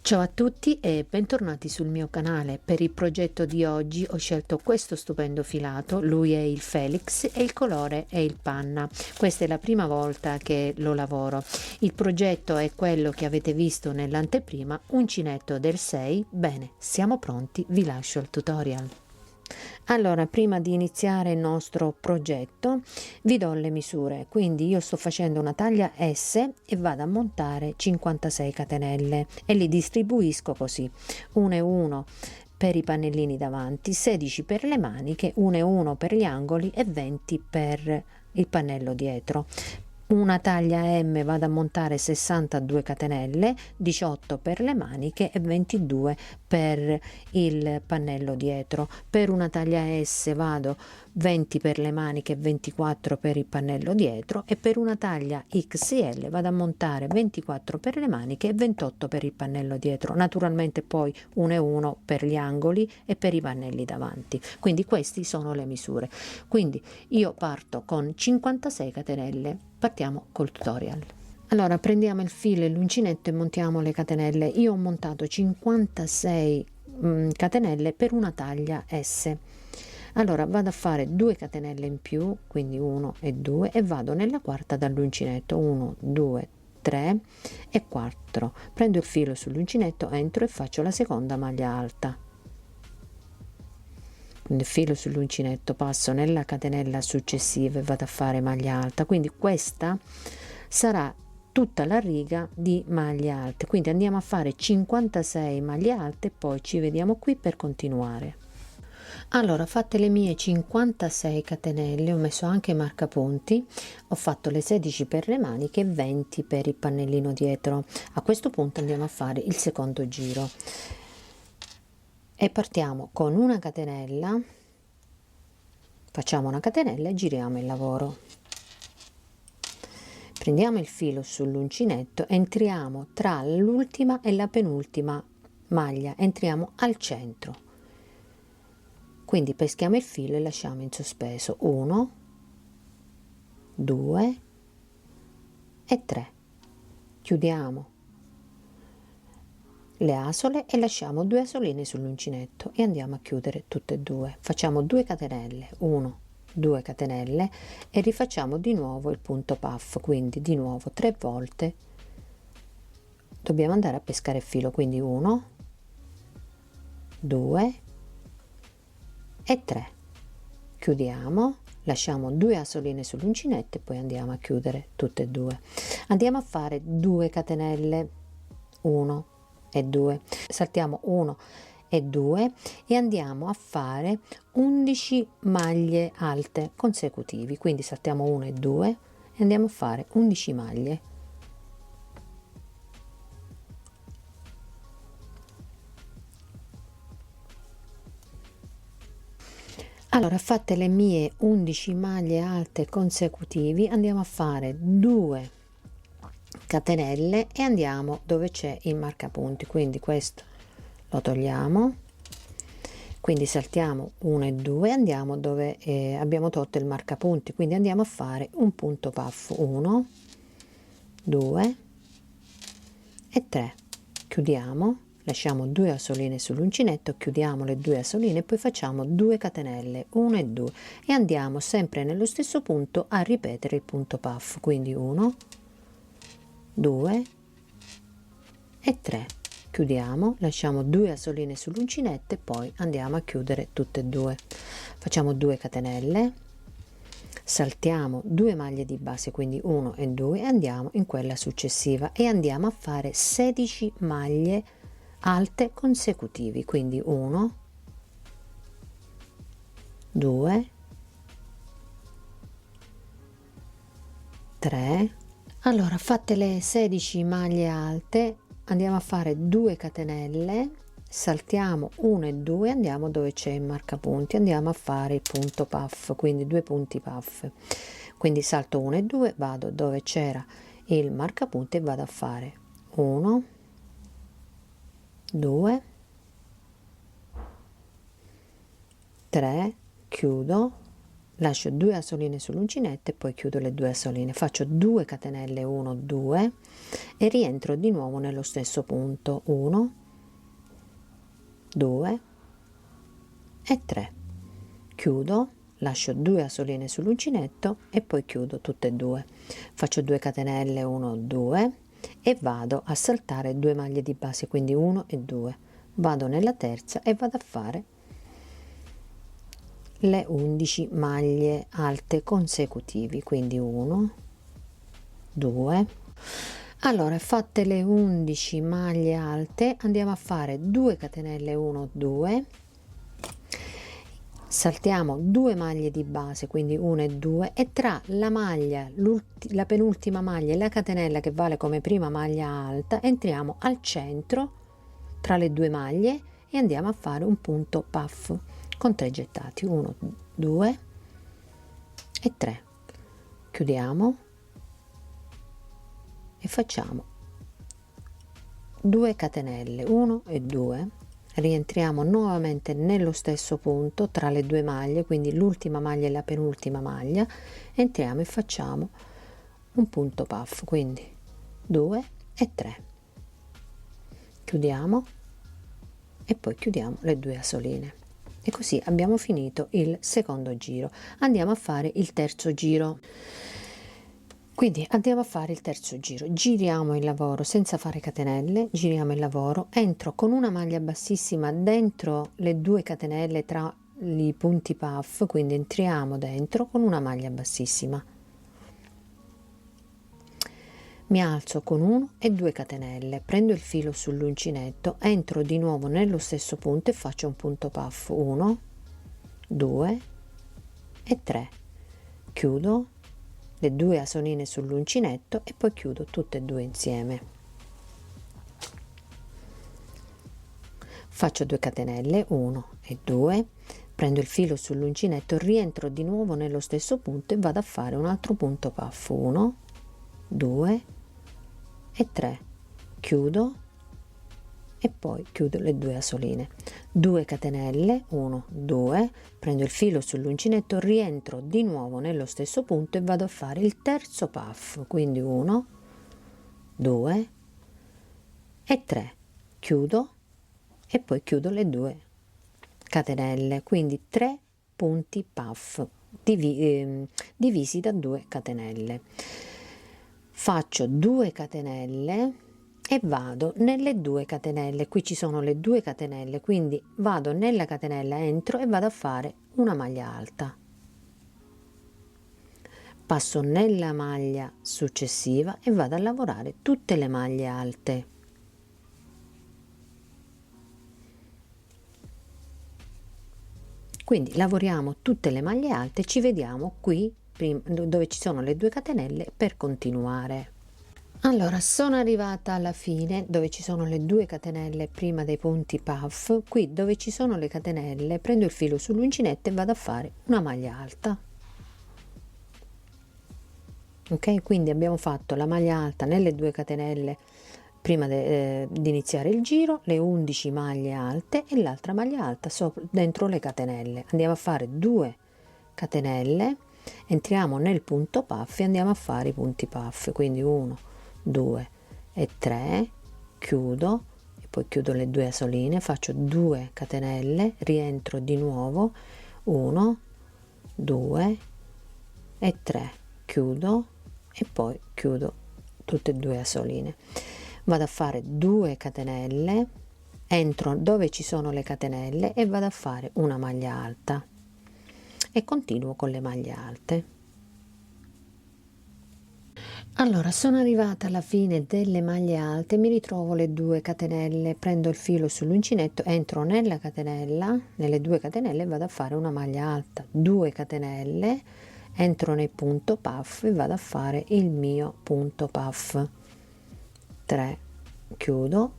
Ciao a tutti e bentornati sul mio canale. Per il progetto di oggi ho scelto questo stupendo filato, lui è il Felix e il colore è il panna. Questa è la prima volta che lo lavoro. Il progetto è quello che avete visto nell'anteprima, uncinetto del 6. Bene, siamo pronti, vi lascio il tutorial. Allora, prima di iniziare il nostro progetto vi do le misure, quindi io sto facendo una taglia S e vado a montare 56 catenelle e li distribuisco così: 1 e 1 per i pannellini davanti, 16 per le maniche, 1 e 1 per gli angoli e 20 per il pannello dietro. Una taglia M vado a montare 62 catenelle, 18 per le maniche e 22 per il pannello dietro. Per una taglia S vado 20 per le maniche e 24 per il pannello dietro, e per una taglia XL vado a montare 24 per le maniche e 28 per il pannello dietro. Naturalmente poi 1 e 1 per gli angoli e per i pannelli davanti. Quindi queste sono le misure. Quindi io parto con 56 catenelle. Partiamo col tutorial. Allora, prendiamo il filo e l'uncinetto e montiamo le catenelle. Io ho montato 56 catenelle per una taglia S. Allora vado a fare 2 catenelle in più, quindi 1 e 2, e vado nella quarta dall'uncinetto. 1 2 3 e 4. Prendo il filo sull'uncinetto, entro e faccio la seconda maglia alta. Quindi filo sull'uncinetto, passo nella catenella successiva e vado a fare maglia alta. Quindi questa sarà tutta la riga di maglie alte. Quindi andiamo a fare 56 maglie alte e poi ci vediamo qui per continuare. Allora, fatte le mie 56 catenelle, ho messo anche i marcapunti, ho fatto le 16 per le maniche e 20 per il pannellino dietro. A questo punto andiamo a fare il secondo giro e partiamo con una catenella, facciamo una catenella e giriamo il lavoro. Prendiamo il filo sull'uncinetto, entriamo tra l'ultima e la penultima maglia, entriamo al centro, quindi peschiamo il filo e lasciamo in sospeso. 1 2 e 3, chiudiamo le asole e lasciamo 2 asoline sull'uncinetto e andiamo a chiudere tutte e due. Facciamo 2 catenelle, 1 2 catenelle e rifacciamo di nuovo il punto puff, quindi di nuovo 3 volte dobbiamo andare a pescare il filo, quindi 1 2 e 3, chiudiamo, lasciamo 2 asoline sull'uncinetto e poi andiamo a chiudere tutte e due. Andiamo a fare 2 catenelle, 1 e 2, saltiamo 1 e 2 e andiamo a fare 11 maglie alte consecutivi, quindi saltiamo 1 e 2 e andiamo a fare 11 maglie. Allora, fatte le mie 11 maglie alte consecutivi, andiamo a fare 2 catenelle e andiamo dove c'è il marcapunti, quindi questo lo togliamo, quindi saltiamo 1 e 2, andiamo dove abbiamo tolto il marcapunti, quindi andiamo a fare un punto puff. 1 2 e 3, chiudiamo, lasciamo 2 asoline sull'uncinetto, chiudiamo le 2 asoline e poi facciamo 2 catenelle, 1 e 2 e andiamo sempre nello stesso punto a ripetere il punto puff, quindi 1 2 e 3, chiudiamo, lasciamo 2 asoline sull'uncinetto e poi andiamo a chiudere tutte e due. Facciamo 2 catenelle, saltiamo 2 maglie di base, quindi 1 e 2 e andiamo in quella successiva e andiamo a fare 16 maglie alte consecutivi, quindi 1 2 3. Allora, fatte le 16 maglie alte, andiamo a fare 2 catenelle, saltiamo 1 e 2, andiamo dove c'è il marcapunti, andiamo a fare il punto puff, quindi 2 punti puff. Quindi salto 1 e 2, vado dove c'era il marcapunti e vado a fare 1 2 3, chiudo, lascio 2 asoline sull'uncinetto e poi chiudo le 2 asoline, faccio 2 catenelle 1 2 e rientro di nuovo nello stesso punto, 1 2 e 3, chiudo, lascio 2 asoline sull'uncinetto e poi chiudo tutte e due, faccio 2 catenelle 1 2 e vado a saltare 2 maglie di base, quindi 1 e 2, vado nella terza e vado a fare le 11 maglie alte consecutivi, quindi 1 2. Allora, fatte le 11 maglie alte, andiamo a fare 2 catenelle 1 2, saltiamo 2 maglie di base, quindi 1 e 2, e tra la maglia, la penultima maglia e la catenella che vale come prima maglia alta, entriamo al centro tra le due maglie e andiamo a fare un punto puff con 3 gettati, 1 2 e 3, chiudiamo e facciamo 2 catenelle 1 e 2, rientriamo nuovamente nello stesso punto tra le due maglie, quindi l'ultima maglia e la penultima maglia, entriamo e facciamo un punto puff, quindi 2 e 3, chiudiamo e poi chiudiamo le 2 asoline e così abbiamo finito il secondo giro. Andiamo a fare il terzo giro, quindi andiamo a fare il terzo giro, giriamo il lavoro senza fare catenelle, giriamo il lavoro, entro con una maglia bassissima dentro le 2 catenelle tra i punti puff, quindi entriamo dentro con una maglia bassissima, mi alzo con 1 e 2 catenelle, prendo il filo sull'uncinetto, entro di nuovo nello stesso punto e faccio un punto puff, 1 2 e 3, chiudo le 2 asoline sull'uncinetto e poi chiudo tutte e due insieme, faccio 2 catenelle 1 e 2, prendo il filo sull'uncinetto, rientro di nuovo nello stesso punto e vado a fare un altro punto puff, 1 2 e 3, chiudo e poi chiudo le 2 asoline, 2 catenelle 1 2, prendo il filo sull'uncinetto, rientro di nuovo nello stesso punto e vado a fare il terzo puff, quindi 1 2 e 3, chiudo e poi chiudo le 2 catenelle, quindi 3 punti puff divisi da 2 catenelle, faccio 2 catenelle e vado nelle 2 catenelle, qui ci sono le 2 catenelle, quindi vado nella catenella, entro e vado a fare una maglia alta, passo nella maglia successiva e vado a lavorare tutte le maglie alte, quindi lavoriamo tutte le maglie alte, ci vediamo qui dove ci sono le 2 catenelle per continuare. Allora, sono arrivata alla fine dove ci sono le 2 catenelle prima dei punti puff, qui dove ci sono le catenelle prendo il filo sull'uncinetto e vado a fare una maglia alta, ok? Quindi abbiamo fatto la maglia alta nelle 2 catenelle prima di iniziare il giro, le 11 maglie alte e l'altra maglia alta dentro le catenelle, andiamo a fare 2 catenelle, entriamo nel punto puff e andiamo a fare i punti puff, quindi 1 2 e 3, chiudo e poi chiudo le 2 asoline, faccio 2 catenelle, rientro di nuovo, 1 2 e 3, chiudo e poi chiudo tutte e 2 asoline, vado a fare 2 catenelle, entro dove ci sono le catenelle e vado a fare una maglia alta e continuo con le maglie alte. Allora, sono arrivata alla fine delle maglie alte, mi ritrovo le 2 catenelle, prendo il filo sull'uncinetto, entro nella catenella, nelle 2 catenelle e vado a fare una maglia alta, 2 catenelle, entro nel punto puff e vado a fare il mio punto puff, 3, chiudo,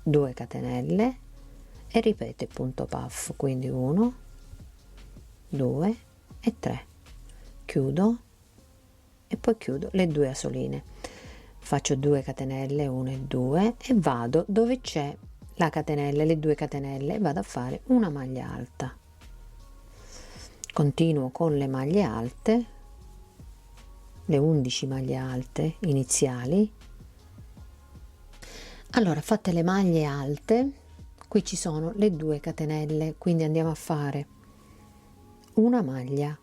2 catenelle e ripeto il punto puff, quindi 1 2 e 3, chiudo e poi chiudo le 2 asoline, faccio 2 catenelle 1 e 2 e vado dove c'è la catenella, le 2 catenelle, e vado a fare una maglia alta, Continuo con le maglie alte, le 11 maglie alte iniziali. Allora, fatte le maglie alte, qui ci sono le 2 catenelle, quindi andiamo a fare una maglia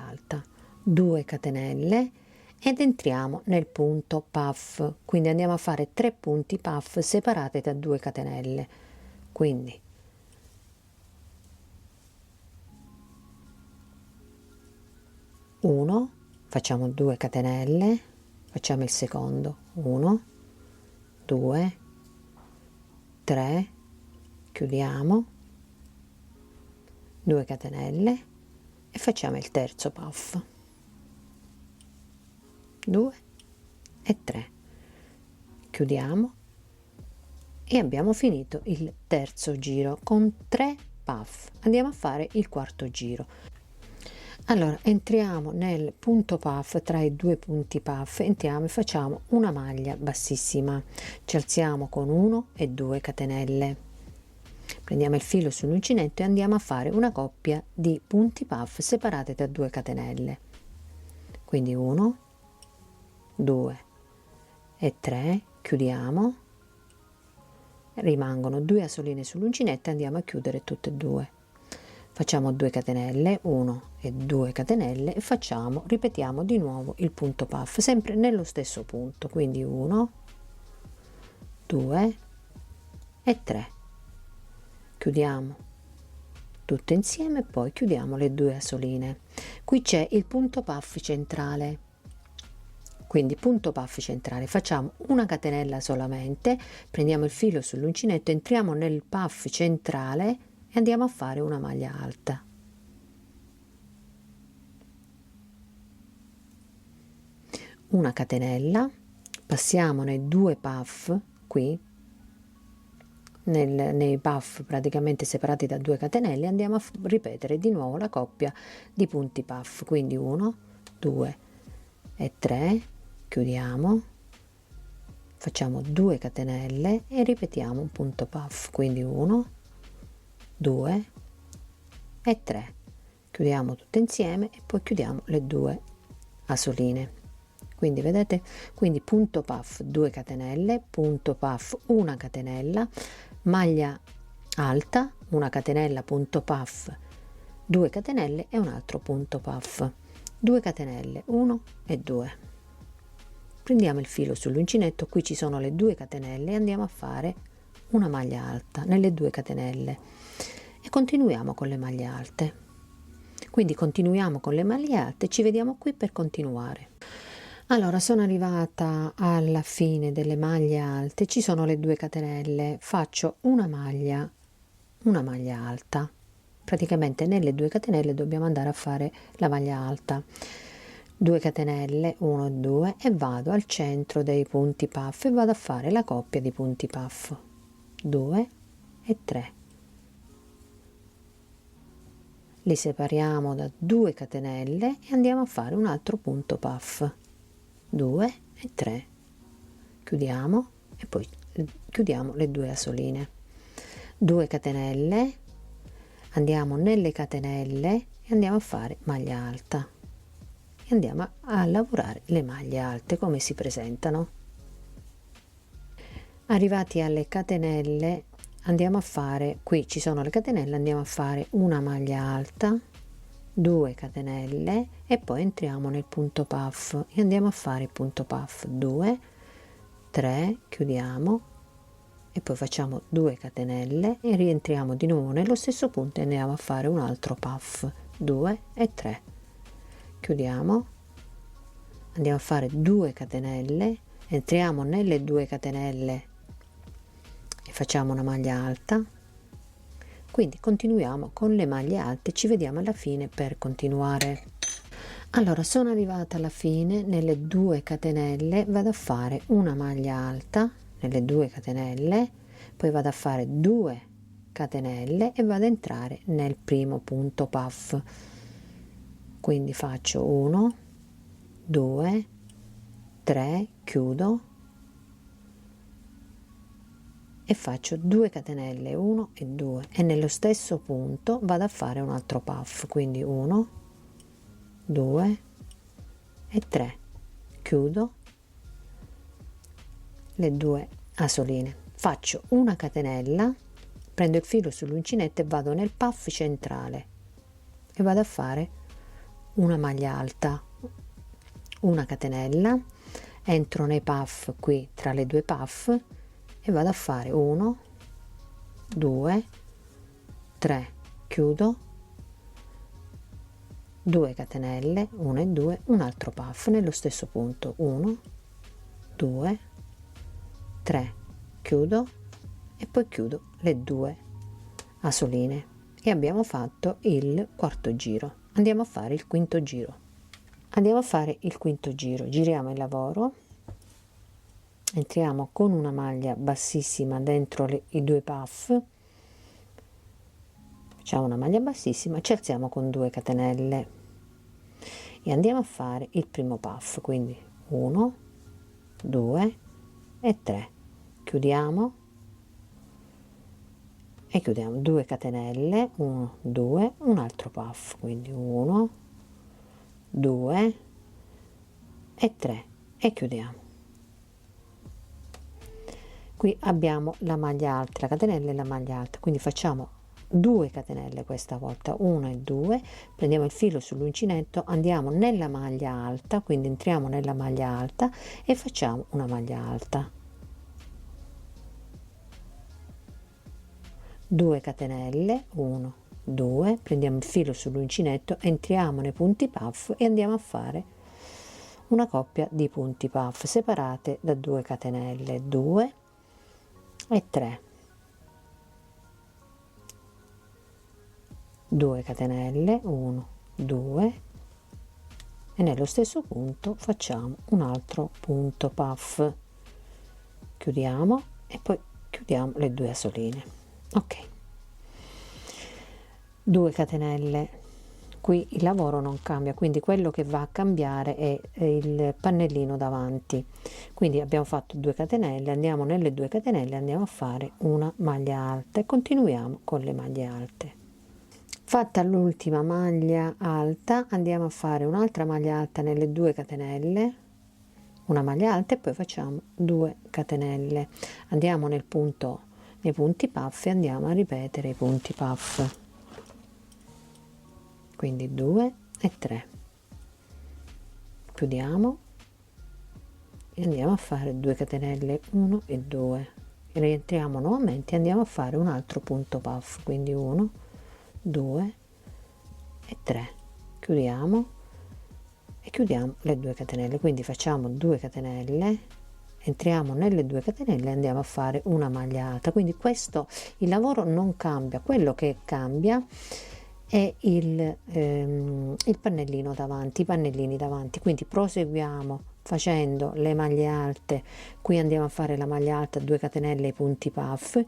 alta, 2 catenelle ed entriamo nel punto puff, quindi andiamo a fare 3 punti puff separati da 2 catenelle, quindi uno, facciamo 2 catenelle, facciamo il secondo, 1, 2, 3, chiudiamo, 2 catenelle e facciamo il terzo puff, 2 e 3, chiudiamo e abbiamo finito il terzo giro con 3 puff. Andiamo a fare il quarto giro. Allora, entriamo nel punto puff, tra i 2 punti puff entriamo e facciamo una maglia bassissima, ci alziamo con 1 e 2 catenelle, prendiamo il filo sull'uncinetto e andiamo a fare una coppia di punti puff separate da 2 catenelle, quindi 1, 2 e 3, chiudiamo, rimangono 2 asoline sull'uncinetto e andiamo a chiudere tutte e 2. Facciamo 2 catenelle, 1 e 2 catenelle e ripetiamo di nuovo il punto puff sempre nello stesso punto, quindi 1, 2 e 3, chiudiamo tutte insieme e poi chiudiamo le 2 asoline. Qui c'è il punto puff centrale, quindi punto puff centrale, facciamo una catenella solamente, prendiamo il filo sull'uncinetto, entriamo nel puff centrale e andiamo a fare una maglia alta, una catenella, passiamo nei 2 puff qui nei puff praticamente separati da 2 catenelle, andiamo a ripetere di nuovo la coppia di punti puff, quindi 1, 2 e 3, chiudiamo, facciamo 2 catenelle e ripetiamo un punto puff, quindi 1, 2 e 3, chiudiamo tutte insieme e poi chiudiamo le 2 asoline, quindi vedete, quindi punto puff 2 catenelle, punto puff 1 catenella, maglia alta, una catenella, punto puff 2 catenelle e un altro punto puff, 2 catenelle, 1 e 2, prendiamo il filo sull'uncinetto, qui ci sono le 2 catenelle e andiamo a fare una maglia alta nelle 2 catenelle e continuiamo con le maglie alte, quindi continuiamo con le maglie alte, ci vediamo qui per continuare. Allora, sono arrivata alla fine delle maglie alte, ci sono le 2 catenelle, faccio una maglia alta, praticamente nelle 2 catenelle dobbiamo andare a fare la maglia alta, 2 catenelle, 1 e 2 e vado al centro dei punti puff e vado a fare la coppia di punti puff, 2 e 3, li separiamo da 2 catenelle e andiamo a fare un altro punto puff, 2 e 3, chiudiamo e poi chiudiamo le 2 asoline, 2 catenelle, andiamo nelle catenelle e andiamo a fare maglia alta e andiamo a lavorare le maglie alte come si presentano. Arrivati alle catenelle andiamo a fare, qui ci sono le catenelle, andiamo a fare una maglia alta, 2 catenelle e poi entriamo nel punto puff e andiamo a fare il punto puff, 2, 3, chiudiamo e poi facciamo 2 catenelle e rientriamo di nuovo nello stesso punto e andiamo a fare un altro puff, 2 e 3, chiudiamo, andiamo a fare 2 catenelle, entriamo nelle 2 catenelle e facciamo una maglia alta, quindi continuiamo con le maglie alte, ci vediamo alla fine per continuare. Allora, sono arrivata alla fine, nelle 2 catenelle vado a fare una maglia alta nelle 2 catenelle, poi vado a fare 2 catenelle e vado a entrare nel primo punto puff, quindi faccio 1, 2, 3, chiudo e faccio 2 catenelle, 1 e 2, e nello stesso punto vado a fare un altro puff, quindi 1, 2 e 3, chiudo le 2 asoline, faccio una catenella, prendo il filo sull'uncinetto e vado nel puff centrale e vado a fare una maglia alta, una catenella, entro nei puff qui tra le due puff e vado a fare 1, 2, 3, chiudo, 2 catenelle, 1 e 2, un altro puff nello stesso punto, 1, 2, 3, chiudo e poi chiudo le 2 asoline e abbiamo fatto il quarto giro. Andiamo a fare il quinto giro. Giriamo il lavoro, entriamo con una maglia bassissima dentro i due puff, facciamo una maglia bassissima, ci alziamo con 2 catenelle e andiamo a fare il primo puff, quindi 1, 2 e 3, chiudiamo e chiudiamo 2 catenelle, 1, 2, un altro puff, quindi 1, 2 e 3 e chiudiamo. Qui abbiamo la maglia alta, la catenella e la maglia alta, quindi facciamo 2 catenelle questa volta, 1 e 2, prendiamo il filo sull'uncinetto, andiamo nella maglia alta, quindi entriamo nella maglia alta e facciamo una maglia alta, 2 catenelle, 1, 2, prendiamo il filo sull'uncinetto, entriamo nei punti puff e andiamo a fare una coppia di punti puff separate da 2 catenelle, 2 e 3, 2 catenelle, 1, 2 e nello stesso punto facciamo un altro punto puff, chiudiamo e poi chiudiamo le 2 asoline. Ok, 2 catenelle, qui il lavoro non cambia, quindi quello che va a cambiare è il pannellino davanti, quindi abbiamo fatto 2 catenelle, andiamo nelle 2 catenelle, andiamo a fare una maglia alta e continuiamo con le maglie alte. Fatta l'ultima maglia alta andiamo a fare un'altra maglia alta nelle 2 catenelle, una maglia alta e poi facciamo 2 catenelle, andiamo nel punto, nei punti puff e andiamo a ripetere i punti puff, quindi 2 e 3, chiudiamo e andiamo a fare 2 catenelle, 1 e 2, rientriamo nuovamente e andiamo a fare un altro punto puff, quindi 1, 2 e 3, chiudiamo e chiudiamo le 2 catenelle, quindi facciamo 2 catenelle, entriamo nelle 2 catenelle e andiamo a fare una maglia alta, quindi questo il lavoro non cambia, quello che cambia è il pannellino davanti, i pannellini davanti, quindi proseguiamo facendo le maglie alte, qui andiamo a fare la maglia alta, 2 catenelle i punti puff,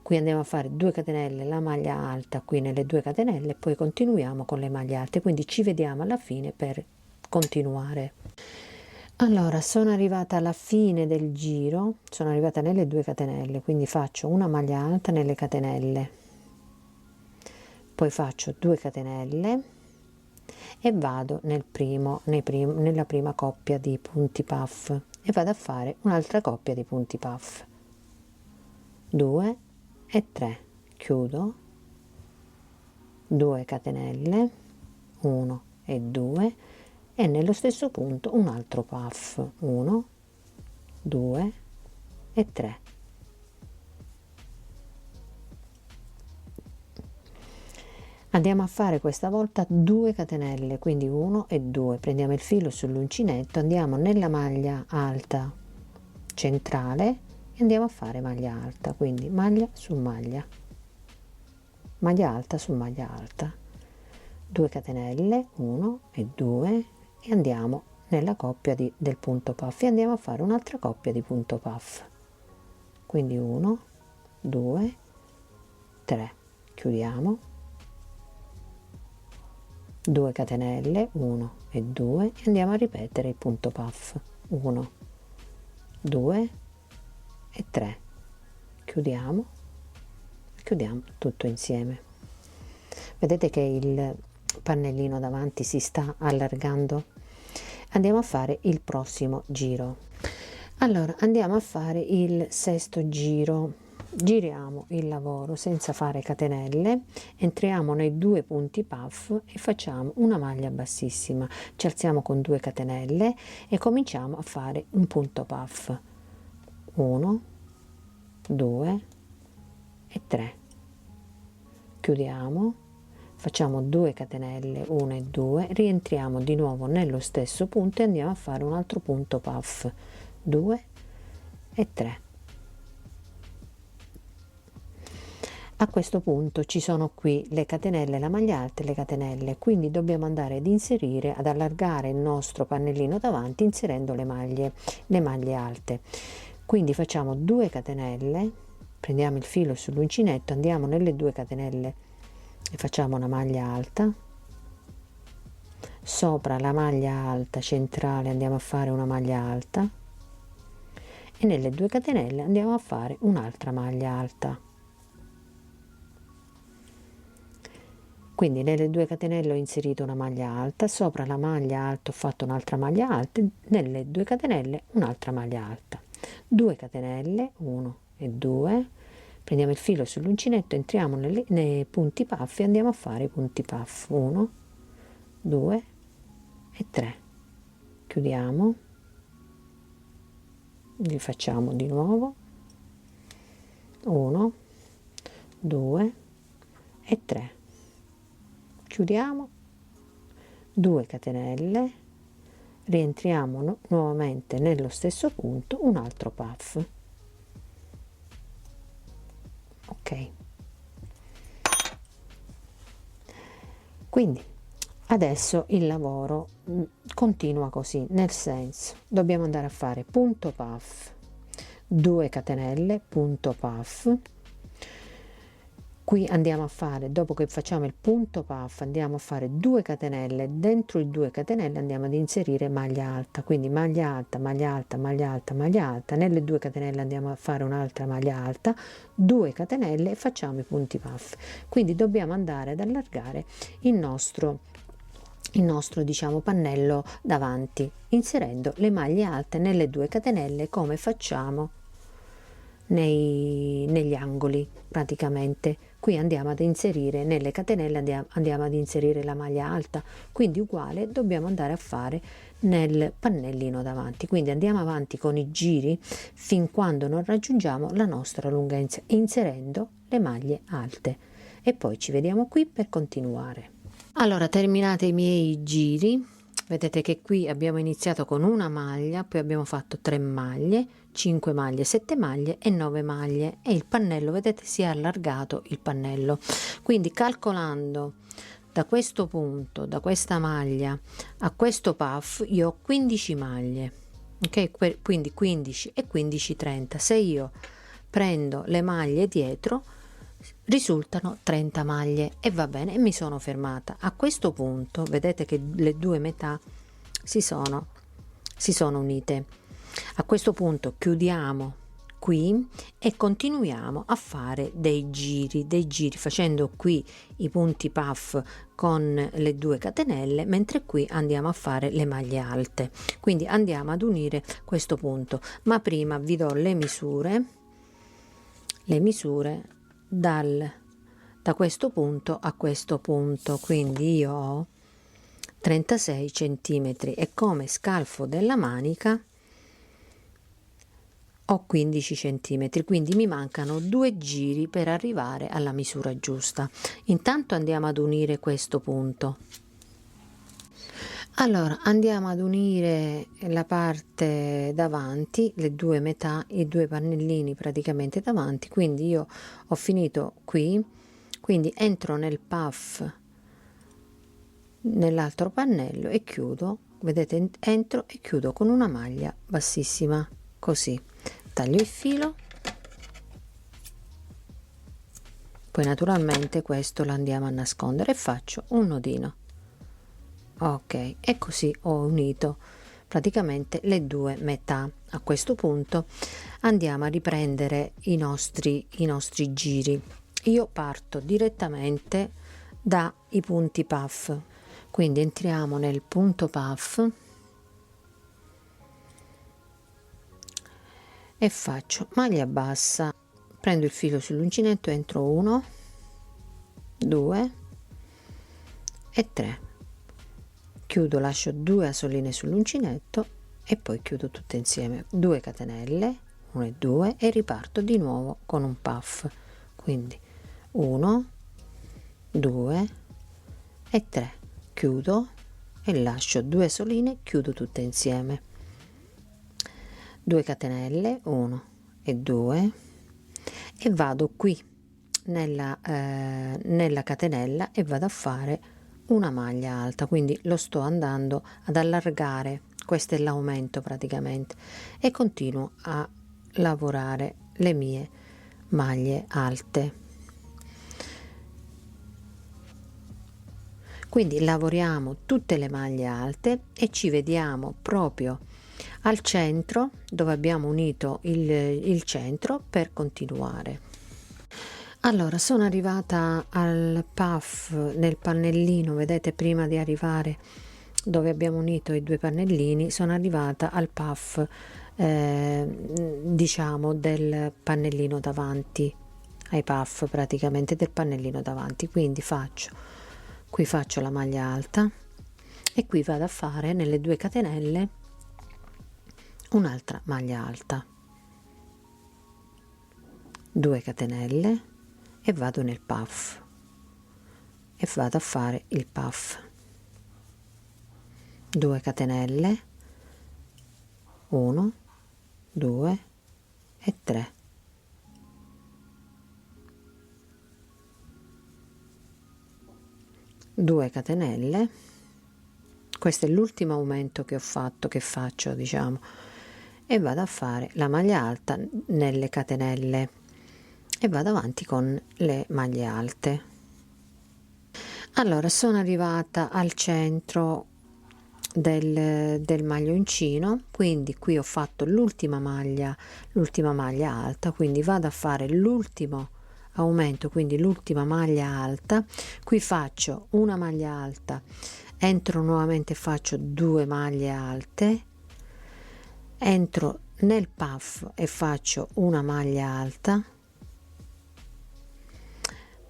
qui andiamo a fare 2 catenelle la maglia alta qui nelle 2 catenelle e poi continuiamo con le maglie alte, quindi ci vediamo alla fine per continuare. Allora, sono arrivata alla fine del giro, sono arrivata nelle 2 catenelle, quindi faccio una maglia alta nelle catenelle, poi faccio 2 catenelle e vado nella prima coppia di punti puff e vado a fare un'altra coppia di punti puff, 2 e 3, chiudo, 2 catenelle, 1 e 2 e nello stesso punto un altro puff, 1, 2 e 3. Andiamo a fare questa volta 2 catenelle, quindi 1 e 2, prendiamo il filo sull'uncinetto, andiamo nella maglia alta centrale e andiamo a fare maglia alta, quindi maglia su maglia alta su maglia alta, 2 catenelle, 1 e 2 e andiamo nella coppia del punto puff e andiamo a fare un'altra coppia di punto puff, quindi 1, 2, 3, chiudiamo, 2 catenelle, 1 e 2 e andiamo a ripetere il punto puff, 1, 2 e 3, chiudiamo, chiudiamo tutto insieme. Vedete che il pannellino davanti si sta allargando? Andiamo a fare il prossimo giro. Allora andiamo a fare il sesto giro, giriamo il lavoro senza fare catenelle, entriamo nei due punti puff e facciamo una maglia bassissima, ci alziamo con 2 catenelle e cominciamo a fare un punto puff, 1, 2 e 3, chiudiamo, facciamo 2 catenelle, 1 e 2, rientriamo di nuovo nello stesso punto e andiamo a fare un altro punto puff, 2 e 3. A questo punto ci sono qui le catenelle, la maglia alta e le catenelle, quindi dobbiamo andare ad inserire, ad allargare il nostro pannellino davanti inserendo le maglie alte. Quindi facciamo 2 catenelle, prendiamo il filo sull'uncinetto, andiamo nelle 2 catenelle e facciamo una maglia alta, sopra la maglia alta centrale andiamo a fare una maglia alta e nelle 2 catenelle andiamo a fare un'altra maglia alta. Quindi nelle 2 catenelle ho inserito una maglia alta, sopra la maglia alta ho fatto un'altra maglia alta, nelle 2 catenelle un'altra maglia alta, 2 catenelle, 1 e 2, prendiamo il filo sull'uncinetto, entriamo nei punti puff e andiamo a fare i punti puff, 1, 2 e 3, chiudiamo, li facciamo di nuovo, 1, 2 e 3, chiudiamo, 2 catenelle, rientriamo nuovamente nello stesso punto, un altro puff, ok. Quindi adesso il lavoro continua così, nel senso dobbiamo andare a fare punto puff, 2 catenelle, punto puff, qui andiamo a fare, dopo che facciamo il punto puff andiamo a fare 2 catenelle, dentro i 2 catenelle andiamo ad inserire maglia alta, quindi maglia alta, maglia alta, maglia alta, maglia alta, nelle 2 catenelle andiamo a fare un'altra maglia alta, 2 catenelle e facciamo i punti puff. Quindi dobbiamo andare ad allargare il nostro diciamo pannello davanti inserendo le maglie alte nelle 2 catenelle come facciamo negli angoli. Praticamente qui andiamo ad inserire nelle catenelle, andiamo ad inserire la maglia alta, quindi uguale dobbiamo andare a fare nel pannellino davanti. Quindi andiamo avanti con i giri fin quando non raggiungiamo la nostra lunghezza inserendo le maglie alte e poi ci vediamo qui per continuare. Allora, terminate i miei giri, vedete che qui abbiamo iniziato con una maglia, poi abbiamo fatto 3 maglie, 5 maglie, 7 maglie e 9 maglie e il pannello, vedete, si è allargato il pannello. Quindi calcolando da questo punto, da questa maglia a questo puff, io ho 15 maglie, ok? Quindi 15 e 15, 30. Se io prendo le maglie dietro risultano 30 maglie e va bene, e mi sono fermata. A questo punto vedete che le due metà si sono unite. A questo punto chiudiamo qui e continuiamo a fare dei giri facendo qui i punti puff con le 2 catenelle, mentre qui andiamo a fare le maglie alte. Quindi andiamo ad unire questo punto, ma prima vi do le misure da questo punto a questo punto. Quindi io ho 36 centimetri e come scalfo della manica ho 15 centimetri, quindi mi mancano 2 giri per arrivare alla misura giusta. Intanto andiamo ad unire questo punto. Allora andiamo ad unire la parte davanti, le due metà, i 2 pannellini praticamente davanti. Quindi io ho finito qui, quindi entro nel puff nell'altro pannello e chiudo, vedete, entro e chiudo con una maglia bassissima, così taglio il filo, poi naturalmente questo lo andiamo a nascondere e faccio un nodino. Ok, e così ho unito praticamente le due metà. A questo punto andiamo a riprendere i nostri giri. Io parto direttamente dai punti puff, quindi entriamo nel punto puff e faccio maglia bassa, prendo il filo sull'uncinetto, entro 1, 2 e 3, chiudo, lascio 2 asoline sull'uncinetto e poi chiudo tutte insieme, 2 catenelle, 1 e 2, e riparto di nuovo con un puff, quindi 1, 2 e 3, chiudo e lascio 2 asoline, chiudo tutte insieme, 2 catenelle, 1 e 2, e vado qui nella catenella e vado a fare una maglia alta, quindi lo sto andando ad allargare, questo è l'aumento praticamente, e continuo a lavorare le mie maglie alte. Quindi lavoriamo tutte le maglie alte e ci vediamo proprio al centro, dove abbiamo unito il centro, per continuare. Allora, sono arrivata al puff nel pannellino, vedete, prima di arrivare dove abbiamo unito i due pannellini, sono arrivata al puff diciamo del pannellino davanti, ai puff praticamente del pannellino davanti. Quindi qui faccio la maglia alta e qui vado a fare nelle 2 catenelle un'altra maglia alta, 2 catenelle, e vado nel puff e vado a fare il puff, 2 catenelle, 1, 2 e 3, 2 catenelle. Questo è l'ultimo aumento che ho fatto, che faccio, diciamo, e vado a fare la maglia alta nelle catenelle e vado avanti con le maglie alte. Allora, sono arrivata al centro del maglioncino, quindi qui ho fatto l'ultima maglia alta, quindi vado a fare l'ultimo aumento, quindi l'ultima maglia alta. Qui faccio una maglia alta, entro nuovamente, faccio 2 maglie alte, entro nel puff e faccio una maglia alta,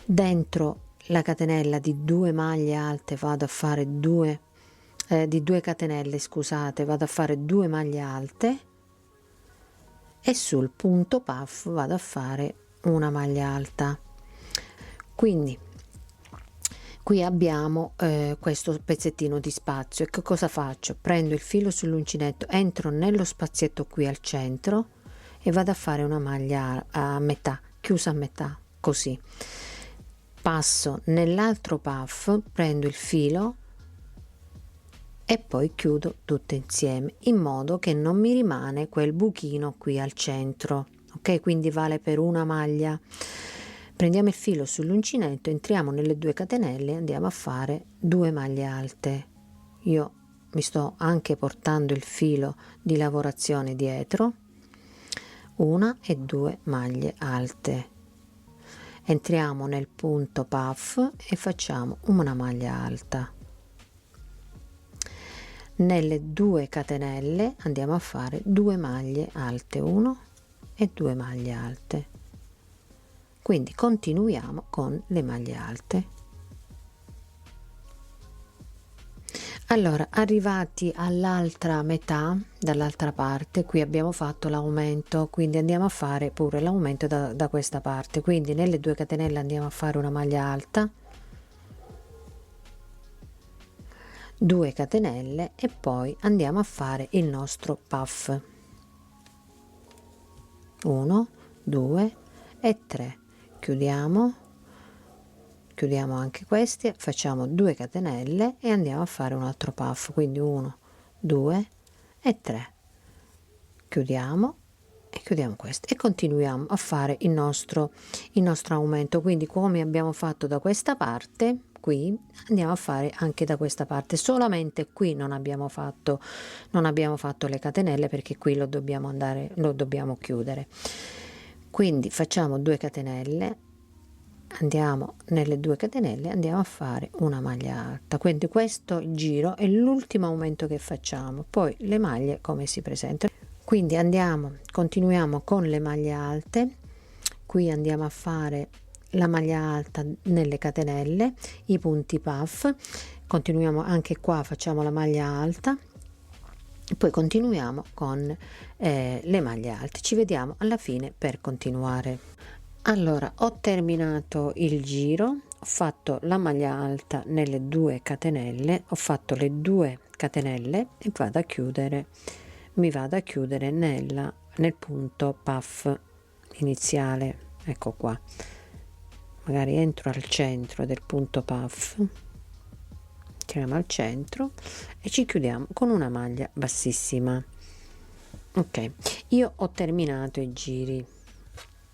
dentro la catenella di 2 maglie alte vado a fare di 2 catenelle, scusate, vado a fare 2 maglie alte, e sul punto puff vado a fare una maglia alta. Quindi qui abbiamo questo pezzettino di spazio, e che cosa faccio? Prendo il filo sull'uncinetto, entro nello spazietto qui al centro e vado a fare una maglia a metà, chiusa a metà, così. Passo nell'altro puff, prendo il filo e poi chiudo tutte insieme, in modo che non mi rimane quel buchino qui al centro, ok? Quindi vale per una maglia. Prendiamo il filo sull'uncinetto, entriamo nelle 2 catenelle e andiamo a fare 2 maglie alte. Io mi sto anche portando il filo di lavorazione dietro, 1 e 2 maglie alte. Entriamo nel punto puff e facciamo una maglia alta. Nelle 2 catenelle andiamo a fare 2 maglie alte, 1 e 2 maglie alte. Quindi continuiamo con le maglie alte. Allora, arrivati all'altra metà, dall'altra parte, qui abbiamo fatto l'aumento, quindi andiamo a fare pure l'aumento da questa parte. Quindi nelle 2 catenelle andiamo a fare una maglia alta, 2 catenelle, e poi andiamo a fare il nostro puff, 1, 2 e 3, chiudiamo anche questi, facciamo 2 catenelle e andiamo a fare un altro puff, quindi 1, 2 e 3, chiudiamo e chiudiamo questo e continuiamo a fare il nostro aumento. Quindi come abbiamo fatto da questa parte, qui, andiamo a fare anche da questa parte. Solamente qui non abbiamo fatto le catenelle, perché qui lo dobbiamo chiudere. Quindi facciamo 2 catenelle, andiamo nelle 2 catenelle, andiamo a fare una maglia alta. Quindi questo giro è l'ultimo aumento che facciamo. Poi le maglie come si presentano. Quindi continuiamo con le maglie alte. Qui andiamo a fare la maglia alta nelle catenelle, i punti puff, continuiamo anche qua, facciamo la maglia alta e poi continuiamo con le maglie alte. Ci vediamo alla fine per continuare. Allora, ho terminato il giro, ho fatto la maglia alta nelle 2 catenelle, ho fatto le 2 catenelle e mi vado a chiudere nel punto puff iniziale. Ecco qua, magari entro al centro del punto puff, tiriamo al centro e ci chiudiamo con una maglia bassissima. Ok, io ho terminato i giri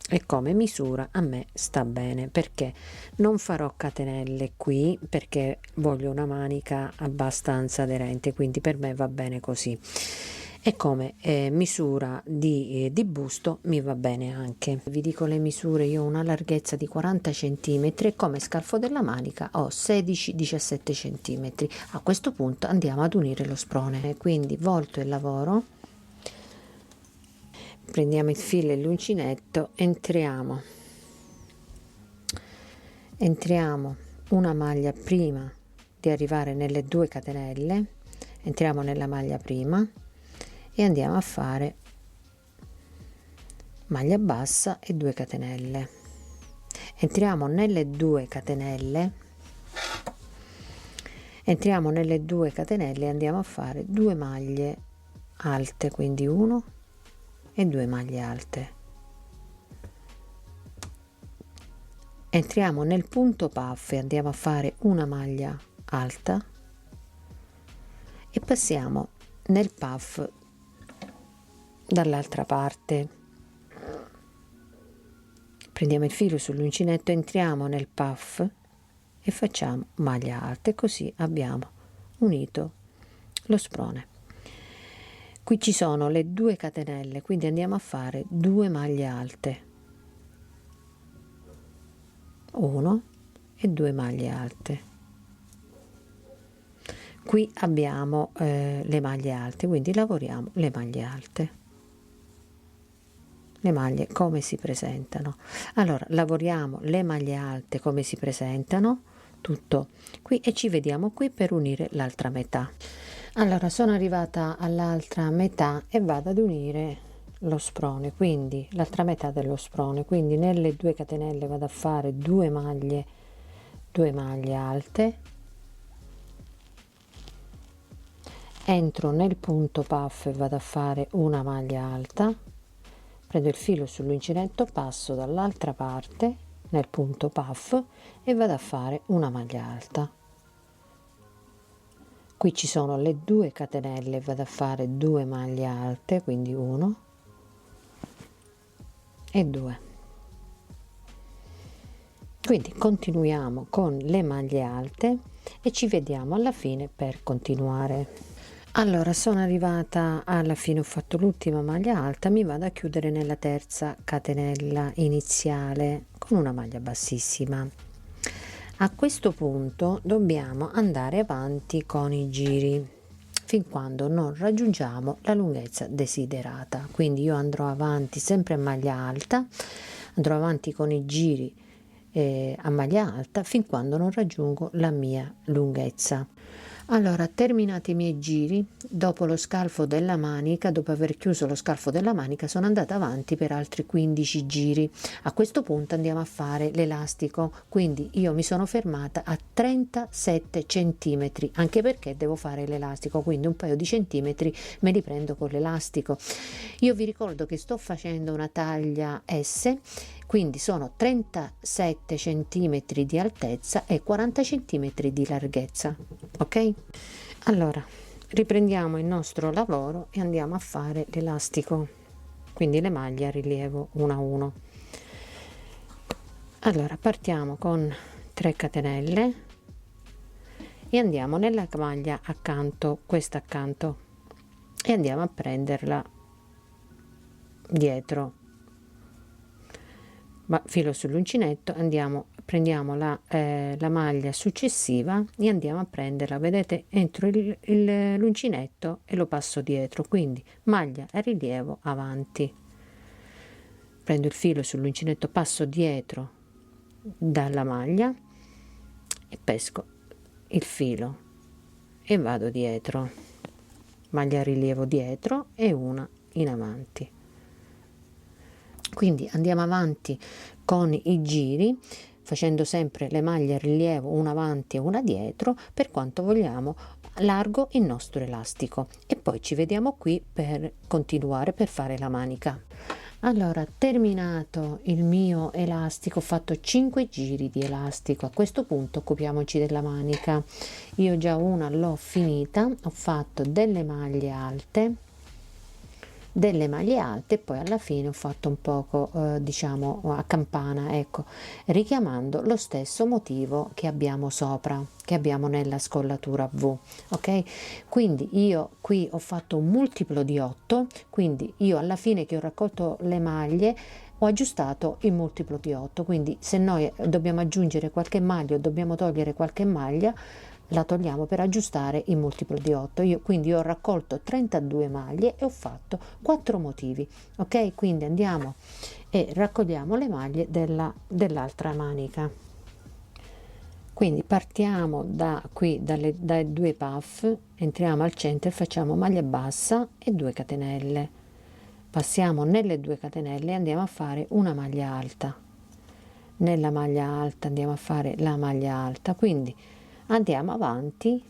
e come misura a me sta bene, perché non farò catenelle qui, perché voglio una manica abbastanza aderente, quindi per me va bene così. E come misura di busto mi va bene anche. Vi dico le misure: io ho una larghezza di 40 cm e come scalfo della manica ho 16-17 cm. A questo punto andiamo ad unire lo sprone, quindi volto il lavoro, prendiamo il filo e l'uncinetto, entriamo una maglia prima di arrivare nelle 2 catenelle, entriamo nella maglia prima e andiamo a fare maglia bassa e 2 catenelle. Entriamo nelle 2 catenelle e andiamo a fare 2 maglie alte, quindi 1 e 2 maglie alte. Entriamo nel punto puff e andiamo a fare una maglia alta e passiamo nel puff dall'altra parte. Prendiamo il filo sull'uncinetto, entriamo nel puff e facciamo maglia alta, e così abbiamo unito lo sprone. Qui ci sono le 2 catenelle, quindi andiamo a fare 2 maglie alte, 1 e 2 maglie alte. Qui abbiamo le maglie alte, quindi lavoriamo le maglie alte. Le maglie come si presentano? Allora, lavoriamo le maglie alte come si presentano, tutto qui, e ci vediamo qui per unire l'altra metà. Allora, sono arrivata all'altra metà e vado ad unire lo sprone, quindi l'altra metà dello sprone, quindi nelle 2 catenelle vado a fare 2 maglie alte, entro nel punto puff e vado a fare una maglia alta, prendo il filo sull'uncinetto, passo dall'altra parte nel punto puff e vado a fare una maglia alta. Qui ci sono le 2 catenelle, vado a fare 2 maglie alte, quindi 1 e 2. Quindi continuiamo con le maglie alte e ci vediamo alla fine per continuare. Allora, sono arrivata alla fine, ho fatto l'ultima maglia alta, mi vado a chiudere nella terza catenella iniziale con una maglia bassissima. A questo punto dobbiamo andare avanti con i giri fin quando non raggiungiamo la lunghezza desiderata. Quindi io andrò avanti sempre a maglia alta, andrò avanti con i giri a maglia alta fin quando non raggiungo la mia lunghezza. Allora, terminati i miei giri, dopo lo scalfo della manica, dopo aver chiuso lo scalfo della manica, sono andata avanti per altri 15 giri. A questo punto andiamo a fare l'elastico, quindi io mi sono fermata a 37 centimetri, anche perché devo fare l'elastico, quindi un paio di centimetri me li prendo con l'elastico. Io vi ricordo che sto facendo una taglia S, quindi sono 37 centimetri di altezza e 40 centimetri di larghezza, ok? Allora, riprendiamo il nostro lavoro e andiamo a fare l'elastico, quindi le maglie a rilievo 1 a 1. Allora, partiamo con 3 catenelle, e andiamo nella maglia accanto, questa accanto, e andiamo a prenderla dietro, ma filo sull'uncinetto, prendiamo la maglia successiva e andiamo a prenderla, vedete, entro l'uncinetto e lo passo dietro, quindi maglia a rilievo avanti, prendo il filo sull'uncinetto, passo dietro dalla maglia e pesco il filo e vado dietro, maglia a rilievo dietro e una in avanti. Quindi andiamo avanti con i giri, facendo sempre le maglie a rilievo, una avanti e una dietro, per quanto vogliamo largo il nostro elastico, e poi ci vediamo qui per continuare per fare la manica. Allora, terminato il mio elastico, ho fatto 5 giri di elastico. A questo punto occupiamoci della manica. Io già una l'ho finita, ho fatto delle maglie alte e poi alla fine ho fatto un poco diciamo a campana, ecco, richiamando lo stesso motivo che abbiamo sopra, che abbiamo nella scollatura V, ok? Quindi io qui ho fatto un multiplo di 8, quindi io alla fine che ho raccolto le maglie ho aggiustato il multiplo di 8, quindi se noi dobbiamo aggiungere qualche maglia o dobbiamo togliere qualche maglia, la togliamo per aggiustare il multiplo di 8. Quindi ho raccolto 32 maglie e ho fatto 4 motivi, ok? Quindi andiamo e raccogliamo le maglie dell'altra manica. Quindi partiamo da qui, dai 2 puff, entriamo al centro e facciamo maglia bassa e 2 catenelle, passiamo nelle 2 catenelle e andiamo a fare una maglia alta, nella maglia alta andiamo a fare la maglia alta, quindi andiamo avanti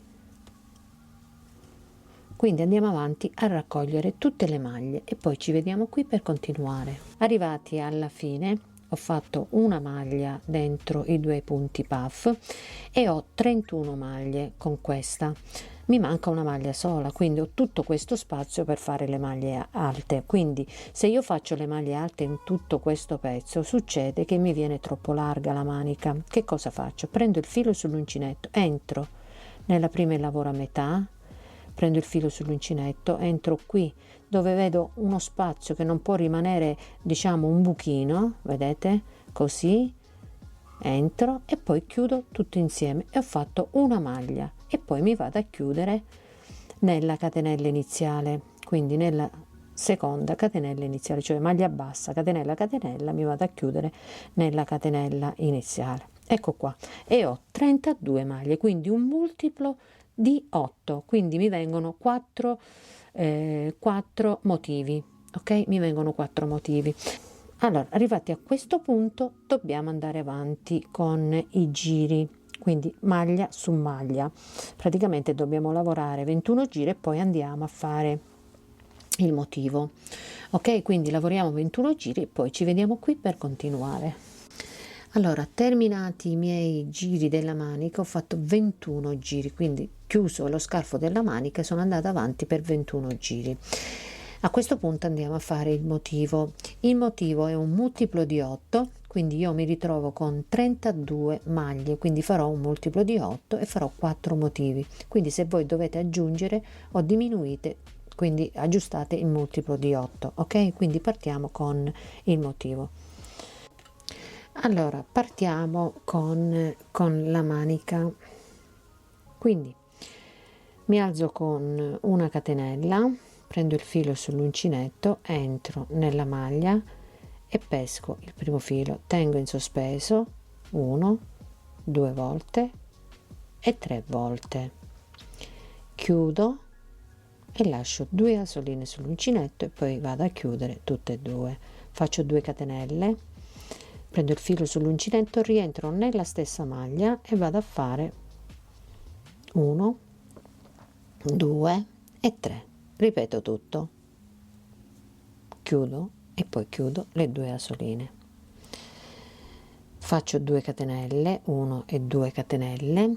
a raccogliere tutte le maglie e poi ci vediamo qui per continuare. Arrivati alla fine ho fatto una maglia dentro i 2 punti puff e ho 31 maglie con questa, mi manca una maglia sola, quindi ho tutto questo spazio per fare le maglie alte. Quindi se io faccio le maglie alte in tutto questo pezzo succede che mi viene troppo larga la manica. Che cosa faccio? Prendo il filo sull'uncinetto, entro nella prima e lavoro a metà, prendo il filo sull'uncinetto, entro qui dove vedo uno spazio che non può rimanere, diciamo, un buchino, vedete, così entro e poi chiudo tutto insieme e ho fatto una maglia e poi mi vado a chiudere nella catenella iniziale, quindi nella seconda catenella iniziale, cioè maglia bassa, catenella, catenella, mi vado a chiudere nella catenella iniziale. Ecco qua, e ho 32 maglie, quindi un multiplo di 8, quindi mi vengono 4 motivi, ok? Mi vengono 4 motivi. Allora, arrivati a questo punto dobbiamo andare avanti con i giri, quindi maglia su maglia, praticamente dobbiamo lavorare 21 giri e poi andiamo a fare il motivo, ok? Quindi lavoriamo 21 giri e poi ci vediamo qui per continuare. Allora, terminati i miei giri della manica, ho fatto 21 giri, quindi chiuso lo scalfo della manica sono andata avanti per 21 giri. A questo punto andiamo a fare il motivo. Il motivo è un multiplo di 8, quindi io mi ritrovo con 32 maglie, quindi farò un multiplo di 8 e farò 4 motivi. Quindi se voi dovete aggiungere o diminuite, quindi aggiustate il multiplo di 8, ok? Quindi partiamo con il motivo. Allora, partiamo con la manica. Quindi mi alzo con una catenella, prendo il filo sull'uncinetto, entro nella maglia e pesco il primo filo, tengo in sospeso 1, 2 volte e 3 volte, chiudo e lascio 2 asoline sull'uncinetto e poi vado a chiudere tutte e 2, faccio 2 catenelle, prendo il filo sull'uncinetto, rientro nella stessa maglia e vado a fare 1, 2 e 3, ripeto tutto, chiudo e poi chiudo le 2 asoline, faccio 2 catenelle, 1 e 2 catenelle,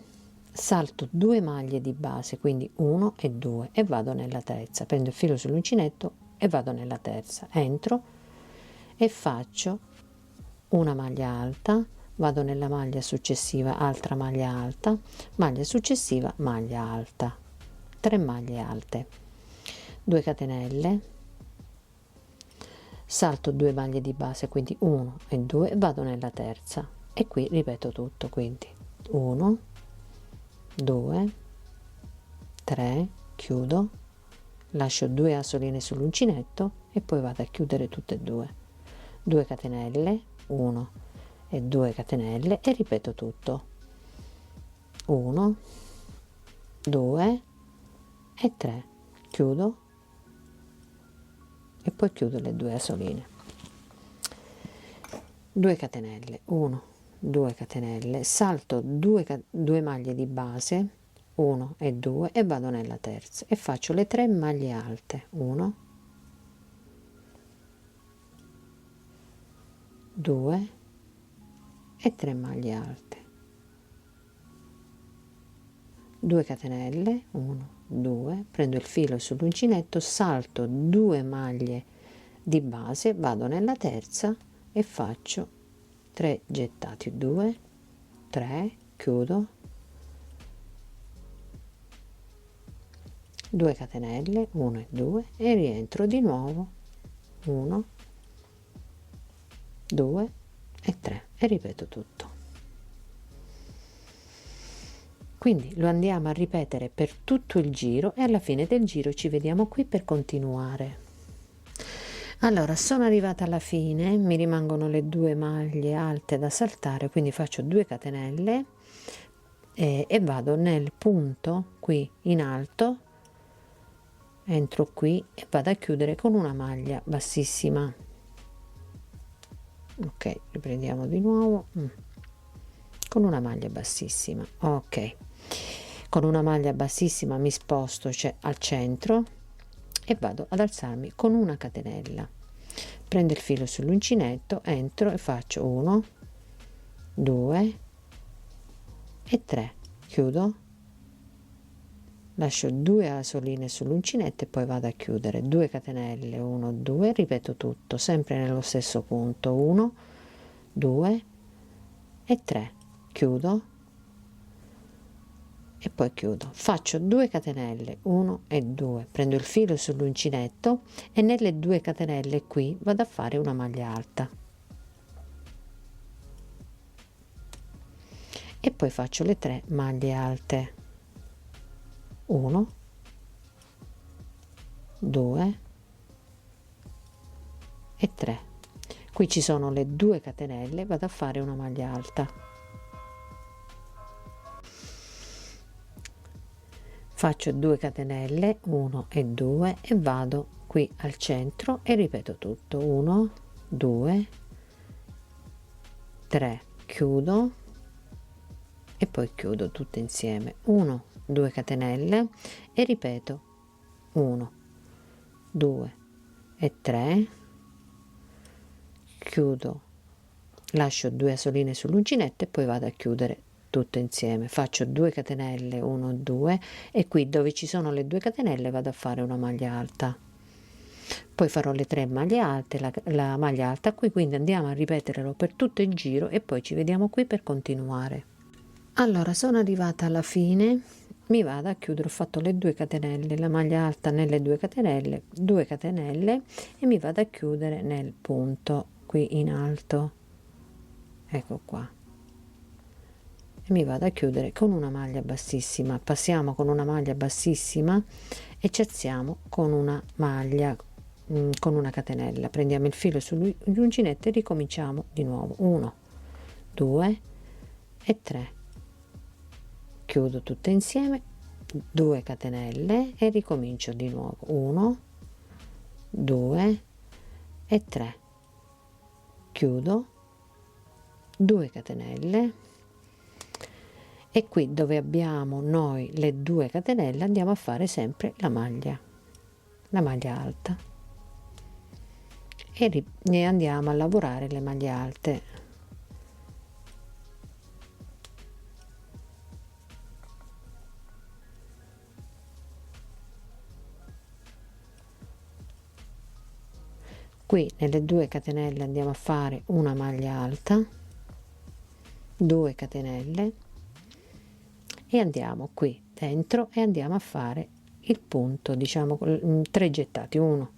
salto 2 maglie di base, quindi 1 e 2 e vado nella terza, prendo il filo sull'uncinetto e vado nella terza, entro e faccio una maglia alta, vado nella maglia successiva, altra maglia alta, maglia successiva, maglia alta, 3 maglie alte, 2 catenelle, salto 2 maglie di base, quindi 1 e 2, vado nella terza e qui ripeto tutto, quindi 1, 2, 3, chiudo, lascio 2 asoline sull'uncinetto e poi vado a chiudere tutte e due, 2 catenelle, 1 e 2 catenelle e ripeto tutto, 1, 2 e 3, chiudo e poi chiudo le 2 asoline, 2 catenelle, 1, 2 catenelle, salto 2 maglie di base, 1 e 2 e vado nella terza e faccio le 3 maglie alte, 1, 2 e 3 maglie alte, 2 catenelle, 1, 2, prendo il filo sull'uncinetto, salto 2 maglie di base, vado nella terza e faccio 3 gettati, 2, 3, chiudo, 2 catenelle, 1 e 2 e rientro di nuovo, 1, 2 e 3 e ripeto tutto. Quindi lo andiamo a ripetere per tutto il giro e alla fine del giro ci vediamo qui per continuare. Allora, sono arrivata alla fine, mi rimangono le 2 maglie alte da saltare, quindi faccio 2 catenelle e vado nel punto qui in alto, entro qui e vado a chiudere con una maglia bassissima. Ok, riprendiamo di nuovo, con una maglia bassissima, ok, con una maglia bassissima mi sposto, cioè al centro, e vado ad alzarmi con una catenella, prendo il filo sull'uncinetto, entro e faccio 1, 2 e 3, chiudo, lascio 2 asoline sull'uncinetto e poi vado a chiudere, 2 catenelle, 1, 2, ripeto tutto sempre nello stesso punto, 1, 2 e 3, chiudo e poi chiudo, faccio 2 catenelle, 1 e 2, prendo il filo sull'uncinetto e nelle 2 catenelle qui vado a fare una maglia alta e poi faccio le 3 maglie alte, 1, 2 e 3, qui ci sono le 2 catenelle, vado a fare una maglia alta, faccio 2 catenelle, 1 e 2 e vado qui al centro e ripeto tutto, 1, 2, 3, chiudo e poi chiudo tutte insieme, 1, 2 catenelle e ripeto 1, 2 e 3, chiudo, lascio 2 asoline sull'uncinetto e poi vado a chiudere tutto insieme, faccio 2 catenelle, 1, 2 e qui dove ci sono le 2 catenelle vado a fare una maglia alta, poi farò le 3 maglie alte, la maglia alta qui, quindi andiamo a ripeterlo per tutto il giro e poi ci vediamo qui per continuare. Allora, sono arrivata alla fine, mi vado a chiudere, ho fatto le 2 catenelle, la maglia alta nelle 2 catenelle, 2 catenelle e mi vado a chiudere nel punto qui in alto, ecco qua, e mi vado a chiudere con una maglia bassissima, passiamo con una maglia bassissima e ci alziamo con una maglia, con una catenella, prendiamo il filo sull'uncinetto e ricominciamo di nuovo, 1, 2 e 3, chiudo tutte insieme, 2 catenelle e ricomincio di nuovo, 1, 2 e 3, chiudo, 2 catenelle e qui dove abbiamo noi le 2 catenelle andiamo a fare sempre la maglia alta e andiamo a lavorare le maglie alte. Qui nelle 2 catenelle andiamo a fare una maglia alta 2 catenelle e andiamo qui dentro e andiamo a fare il punto, diciamo 3 gettati, 1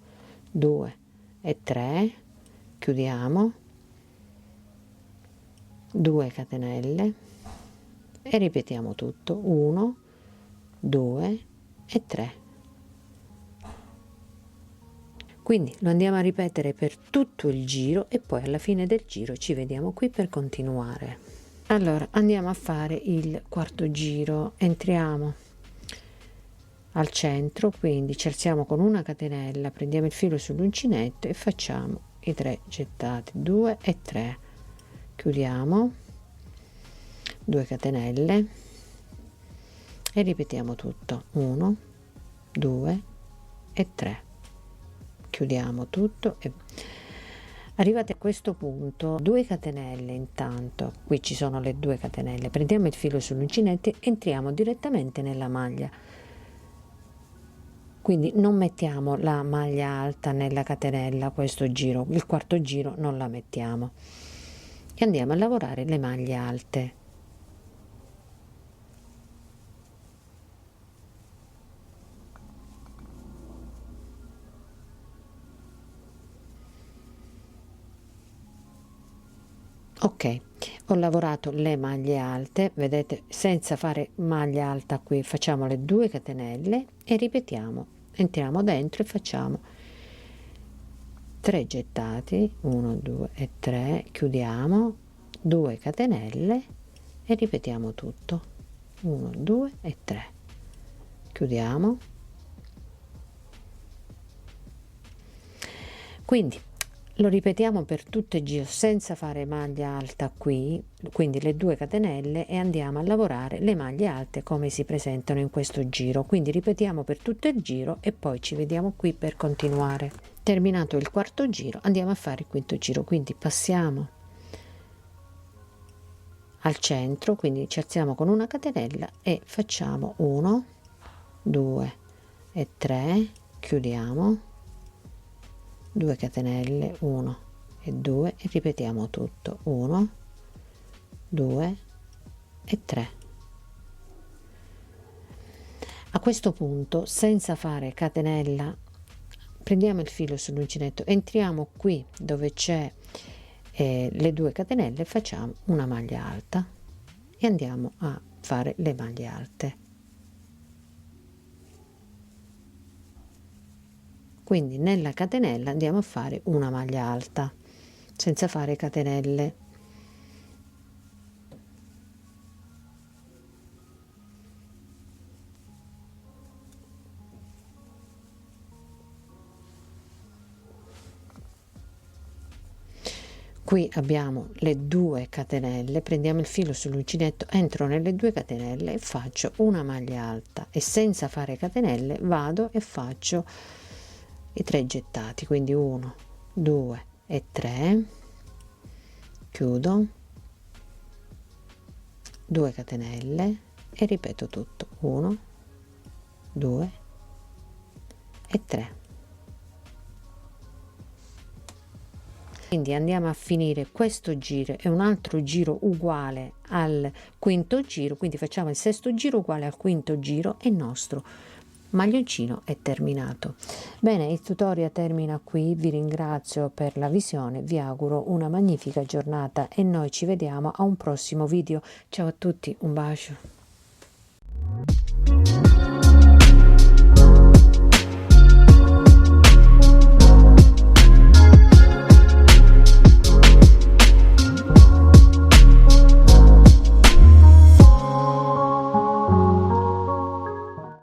2 e 3, chiudiamo, 2 catenelle e ripetiamo tutto, 1 2 e 3. Quindi lo andiamo a ripetere per tutto il giro e poi alla fine del giro ci vediamo qui per continuare. Allora andiamo a fare il quarto giro, entriamo al centro, quindi ci alziamo con una catenella, prendiamo il filo sull'uncinetto e facciamo i 3 gettati, 2 e 3, chiudiamo, 2 catenelle e ripetiamo tutto, 1 2 e 3, chiudiamo tutto e arrivate a questo punto 2 catenelle. Intanto qui ci sono le 2 catenelle, prendiamo il filo sull'uncinetto e entriamo direttamente nella maglia, quindi non mettiamo la maglia alta nella catenella questo giro, il quarto giro non la mettiamo e andiamo a lavorare le maglie alte. Ok, ho lavorato le maglie alte, vedete, senza fare maglia alta qui facciamo le 2 catenelle e ripetiamo, entriamo dentro e facciamo 3 gettati, 1 2 e 3, chiudiamo, 2 catenelle e ripetiamo tutto, 1 2 e 3, chiudiamo. Quindi lo ripetiamo per tutto il giro senza fare maglia alta qui, quindi le 2 catenelle, e andiamo a lavorare le maglie alte come si presentano in questo giro. Quindi ripetiamo per tutto il giro e poi ci vediamo qui per continuare. Terminato il quarto giro andiamo a fare il quinto giro, quindi passiamo al centro, quindi ci alziamo con una catenella e facciamo 1 2 e 3, chiudiamo, 2 catenelle, 1 e 2 e ripetiamo tutto, 1 2 e 3. A questo punto, senza fare catenella, prendiamo il filo sull'uncinetto, entriamo qui dove c'è le 2 catenelle, facciamo una maglia alta e andiamo a fare le maglie alte. Quindi nella catenella andiamo a fare una maglia alta senza fare catenelle. Qui abbiamo le 2 catenelle, prendiamo il filo sull'uncinetto, entro nelle 2 catenelle e faccio una maglia alta e senza fare catenelle vado e faccio i 3 gettati, quindi 1 2 e 3, chiudo, 2 catenelle e ripeto tutto, 1 2 e 3. Quindi andiamo a finire questo giro e un altro giro uguale al quinto giro, quindi facciamo il sesto giro uguale al quinto giro e il nostro maglioncino è terminato. Bene, il tutorial termina qui, vi ringrazio per la visione, vi auguro una magnifica giornata e noi ci vediamo a un prossimo video. Ciao a tutti, un bacio.